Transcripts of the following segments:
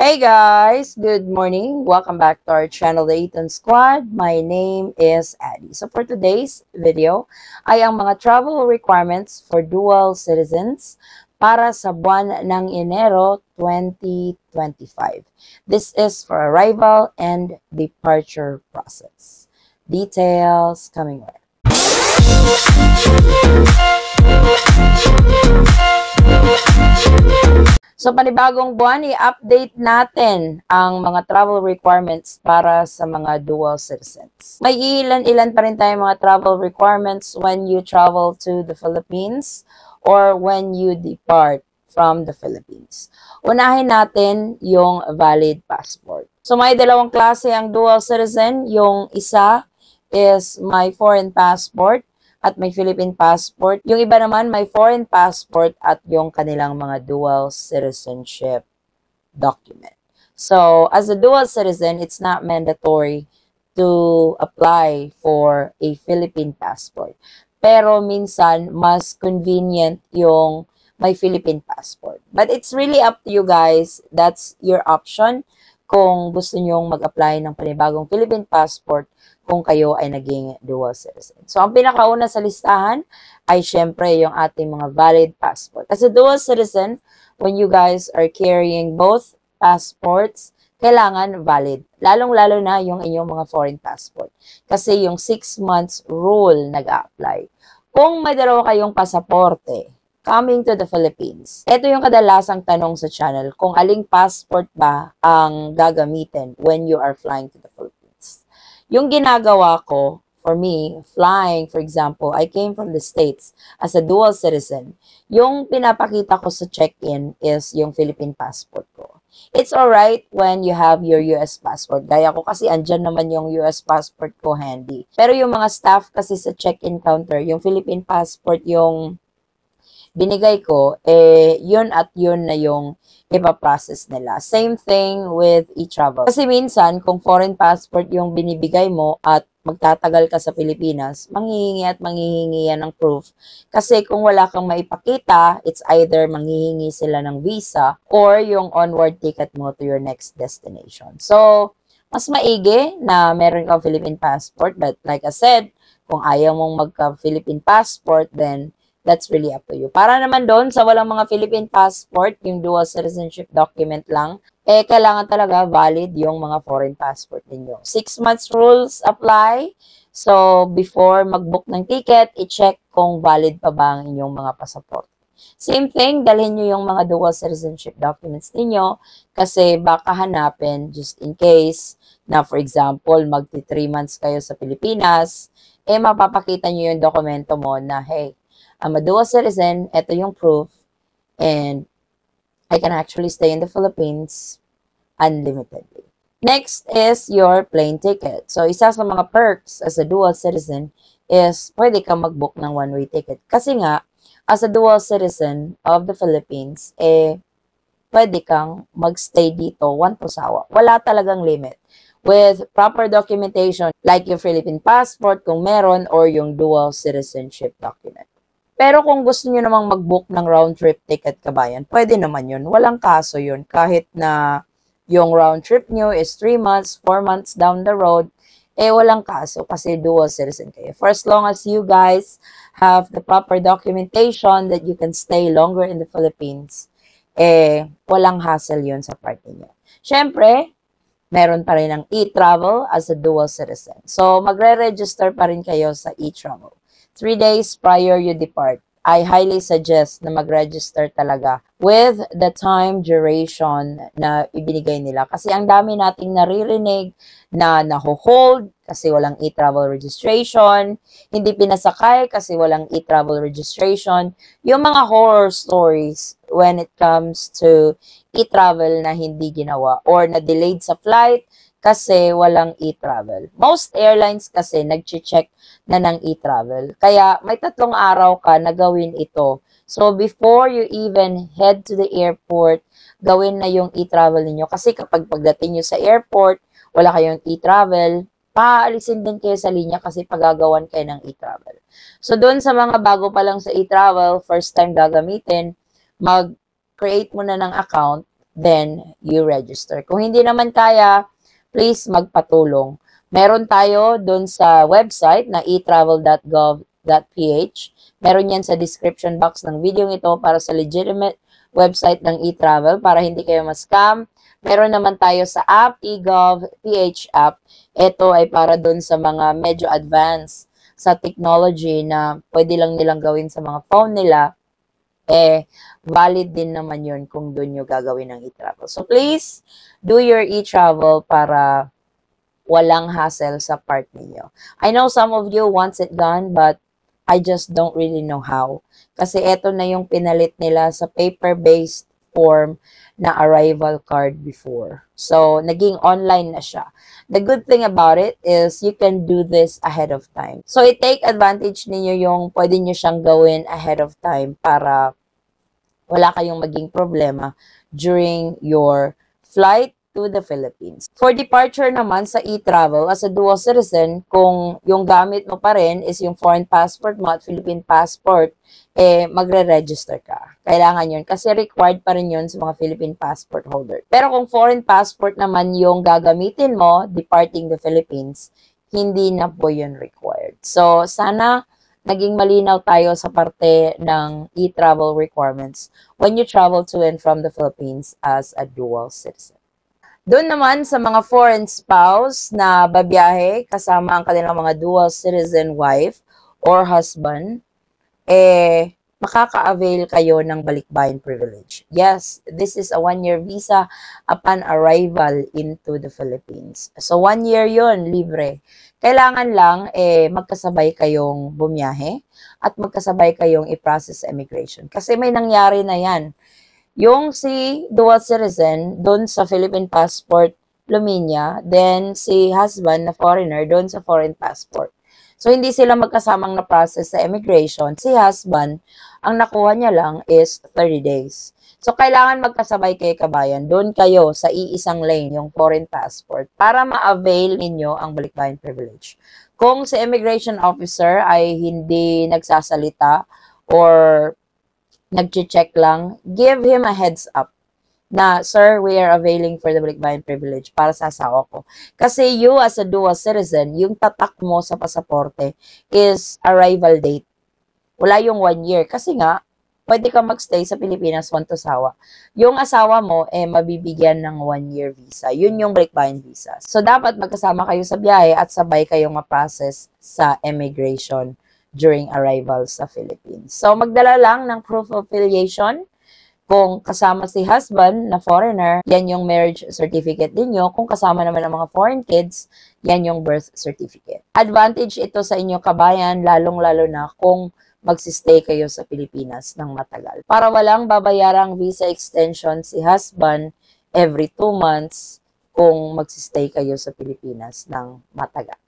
Hey guys, good morning. Welcome back to our channel, The Ethan Squad. My name is Addie. So for today's video ay ang mga travel requirements for dual citizens para sa buwan ng Enero 2025. This is for arrival and departure process. Details coming up. So, panibagong buwan, i-update natin ang mga travel requirements para sa mga dual citizens. May ilan-ilan pa rin tayong mga travel requirements when you travel to the Philippines or when you depart from the Philippines. Unahin natin yung valid passport. So, may dalawang klase ang dual citizen. Yung isa is my foreign passport at may Philippine passport. Yung iba naman may foreign passport at yung kanilang mga dual citizenship document. So, as a dual citizen, it's not mandatory to apply for a Philippine passport. Pero minsan, mas convenient yung may Philippine passport. But it's really up to you guys. That's your option kung gusto nyong mag-apply ng panibagong Philippine passport kung kayo ay naging dual citizen. So, ang pinakauna sa listahan ay syempre yung ating mga valid passport. As a dual citizen, when you guys are carrying both passports, kailangan valid. Lalong-lalo na yung inyong mga foreign passport. Kasi yung 6 months rule nag-a-apply. Kung may dalawa kayong pasaporte, coming to the Philippines, ito yung kadalasang tanong sa channel, kung aling passport ba ang gagamitin when you are flying to the Philippines. Yung ginagawa ko, for me, flying, for example, I came from the States as a dual citizen. Yung pinapakita ko sa check-in is yung Philippine passport ko. It's alright when you have your US passport. Gaya ko kasi andyan naman yung US passport ko handy. Pero yung mga staff kasi sa check-in counter, yung Philippine passport yung binigay ko, yun at yun na yung ipaprocess nila. Same thing with e-travel. Kasi minsan, kung foreign passport yung binibigay mo at magtatagal ka sa Pilipinas, manghihingi yan ng proof. Kasi kung wala kang maipakita, it's either manghihingi sila ng visa or yung onward ticket mo to your next destination. So, mas maigi na meron kang Philippine passport. But like I said, kung ayaw mong magka-Philippine passport, then that's really up to you. Para naman doon sa walang mga Philippine passport, yung dual citizenship document lang, kailangan talaga valid yung mga foreign passport ninyo. 6 months rules apply. So, before mag-book ng ticket, i-check kung valid pa ba ang inyong mga passport. Same thing, dalhin nyo yung mga dual citizenship documents ninyo kasi baka hanapin just in case na, for example, magti 3 months kayo sa Pilipinas, mapapakita nyo yung dokumento mo na, hey, I'm a dual citizen, ito yung proof, and I can actually stay in the Philippines unlimitedly. Next is your plane ticket. So, isa sa mga perks as a dual citizen is pwede kang mag-book ng one-way ticket. Kasi nga, as a dual citizen of the Philippines, pwede kang mag-stay dito, one pusawa. Wala talagang limit. With proper documentation, like yung Philippine passport, kung meron, or yung dual citizenship document. Pero kung gusto nyo namang mag-book ng round-trip ticket kabayan, pwede naman yun. Walang kaso yun. Kahit na yung round-trip nyo is 3 months, 4 months down the road, walang kaso kasi dual citizen kayo. For as long as you guys have the proper documentation that you can stay longer in the Philippines, walang hassle yun sa part ninyo. Siyempre, meron pa rin ang e-travel as a dual citizen. So, magre-register pa rin kayo sa e-travel. 3 days prior you depart, I highly suggest na mag-register talaga with the time duration na ibinigay nila. Kasi ang dami nating naririnig na naho-hold kasi walang e-travel registration, hindi pinasakay kasi walang e-travel registration. Yung mga horror stories when it comes to e-travel na hindi ginawa or na-delayed sa flight kasi walang e-travel. Most airlines kasi nag-check na ng e-travel. Kaya may 3 araw ka na gawin ito. So before you even head to the airport, gawin na yung e-travel ninyo. Kasi kapag pagdating nyo sa airport, wala kayong e-travel, paalisin din kayo sa linya kasi pagagawan kayo ng e-travel. So doon sa mga bago pa lang sa e-travel, first time gagamitin, mag-create muna ng account then you register. Kung hindi naman kaya, please magpatulong. Meron tayo dun sa website na etravel.gov.ph. Meron yan sa description box ng video ito para sa legitimate website ng eTravel para hindi kayo ma-scam. Meron naman tayo sa app, eGov.ph app. Ito ay para dun sa mga medyo advanced sa technology na pwede lang nilang gawin sa mga phone nila. Valid din naman yun kung dun nyo gagawin ng eTravel. So please, do your eTravel para walang hassle sa part ninyo. I know some of you wants it gone, but I just don't really know how. Kasi eto na yung pinalit nila sa paper-based form na arrival card before. So, naging online na siya. The good thing about it is you can do this ahead of time. So, i-take advantage ninyo yung pwede nyo siyang gawin ahead of time para wala kayong maging problema during your flight to the Philippines. For departure naman sa eTravel, as a dual citizen, kung yung gamit mo pa rin is yung foreign passport mo at Philippine passport, magre-register ka. Kailangan yun kasi required pa rin yun sa mga Philippine passport holder. Pero kung foreign passport naman yung gagamitin mo, departing the Philippines, hindi na po yun required. So, sana naging malinaw tayo sa parte ng e-travel requirements when you travel to and from the Philippines as a dual citizen. Doon naman sa mga foreign spouse na babiyahe kasama ang kanilang mga dual citizen wife or husband, makaka-avail kayo ng balikbayan privilege. Yes, this is a 1-year visa upon arrival into the Philippines. So 1 year yun, libre. Kailangan lang magkasabay kayong bumiyahe at magkasabay kayong i-process immigration. Kasi may nangyari na yan. Yung si dual citizen, doon sa Philippine passport, luminya, then si husband na foreigner, doon sa foreign passport. So, hindi sila magkasamang na-process sa immigration. Si husband, ang nakuha niya lang is 30 days. So, kailangan magkasabay kayo kabayan. Doon kayo sa iisang lane, yung foreign passport, para ma-avail ninyo ang balikbayan privilege. Kung si immigration officer ay hindi nagsasalita or nag-check lang, give him a heads up na, sir, we are availing for the balikbayan privilege para sa asawa ko. Kasi you as a dual citizen, yung tatak mo sa pasaporte is arrival date. Wala yung 1 year. Kasi nga, pwede ka magstay sa Pilipinas once asawa. Yung asawa mo, mabibigyan ng 1-year visa. Yun yung balikbayan visa. So, dapat magkasama kayo sa biyahe at sabay kayong ma-process sa immigration during arrival sa Philippines. So, magdala lang ng proof of filiation. Kung kasama si husband na foreigner, yan yung marriage certificate ninyo. Kung kasama naman ang mga foreign kids, yan yung birth certificate. Advantage ito sa inyo kabayan, lalong-lalo na kung magsistay kayo sa Pilipinas ng matagal. Para walang babayarang visa extension si husband every 2 months kung magsistay kayo sa Pilipinas ng matagal.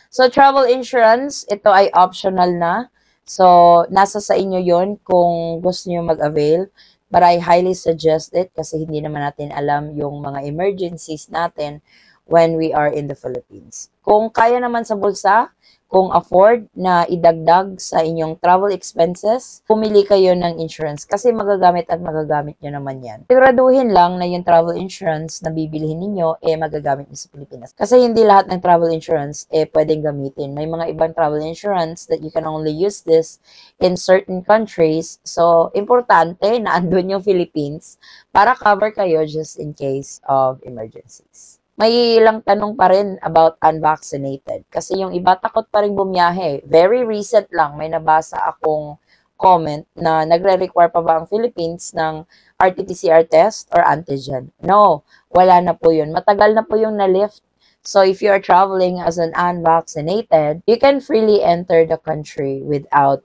So, travel insurance, ito ay optional na. So, nasa sa inyo yon kung gusto niyo mag-avail. But I highly suggest it kasi hindi naman natin alam yung mga emergencies natin when we are in the Philippines. Kung kaya naman sa bulsa, kung afford na idagdag sa inyong travel expenses, pumili kayo ng insurance kasi magagamit at magagamit nyo naman yan. Siguraduhin lang na yung travel insurance na bibilihin ninyo, magagamit nyo sa Pilipinas. Kasi hindi lahat ng travel insurance, pwedeng gamitin. May mga ibang travel insurance that you can only use this in certain countries. So, importante na andun yung Philippines para cover kayo just in case of emergencies. May ilang tanong pa rin about unvaccinated. Kasi yung iba takot pa rin bumiyahe. Very recent lang, may nabasa akong comment na nagre-require pa ba ang Philippines ng RT-PCR test or antigen. No, wala na po yun. Matagal na po yung na-lift. So if you are traveling as an unvaccinated, you can freely enter the country without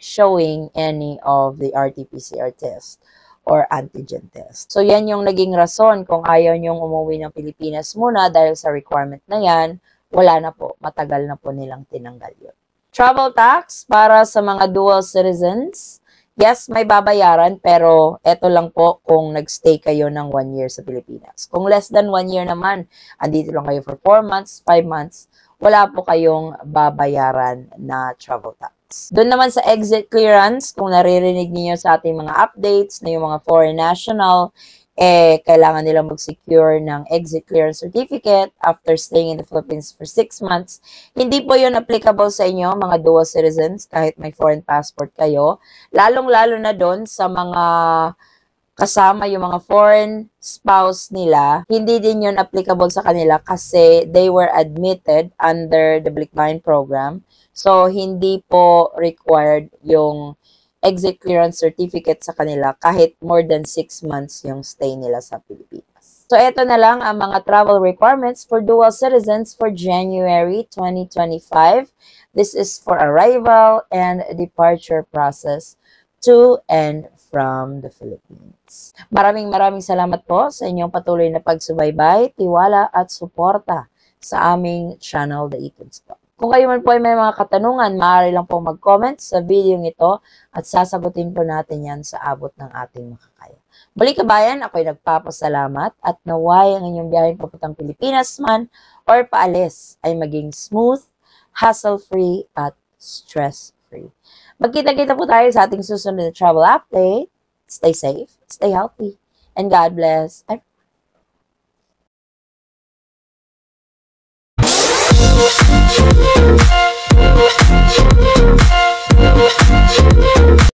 showing any of the RT-PCR test or antigen test. So, yan yung naging rason kung ayaw nyong umuwi ng Pilipinas muna dahil sa requirement na yan, wala na po. Matagal na po nilang tinanggal yun. Travel tax para sa mga dual citizens. Yes, may babayaran pero eto lang po kung nagstay kayo ng 1 year sa Pilipinas. Kung less than 1 year naman, andito lang kayo for 4 months, 5 months, wala po kayong babayaran na travel tax. Doon naman sa exit clearance, kung naririnig niyo sa ating mga updates na yung mga foreign national, kailangan nilang mag-secure ng exit clearance certificate after staying in the Philippines for 6 months. Hindi po yun applicable sa inyo, mga dual citizens, kahit may foreign passport kayo. Lalong-lalo na doon sa mga kasama yung mga foreign spouse nila, hindi din yun applicable sa kanila kasi they were admitted under the Blickline program. So, hindi po required yung exit clearance certificate sa kanila kahit more than 6 months yung stay nila sa Pilipinas. So, ito na lang ang mga travel requirements for dual citizens for January 2025. This is for arrival and departure process to and from the Philippines. Maraming salamat po sa inyong patuloy na pagsubaybay, tiwala at suporta sa aming channel, The Econs Club. Kung kayo man po ay may mga katanungan, maaari lang po mag-comment sa video ito at sasagutin po natin yan sa abot ng ating makakaya. Muli kabayan, ako'y nagpapasalamat at naway ang inyong biyaheng papuntang Pilipinas man or paalis ay maging smooth, hassle-free at stress-free. Magkita-kita po tayo sa ating susunod na travel update. Stay safe, stay healthy, and God bless everyone.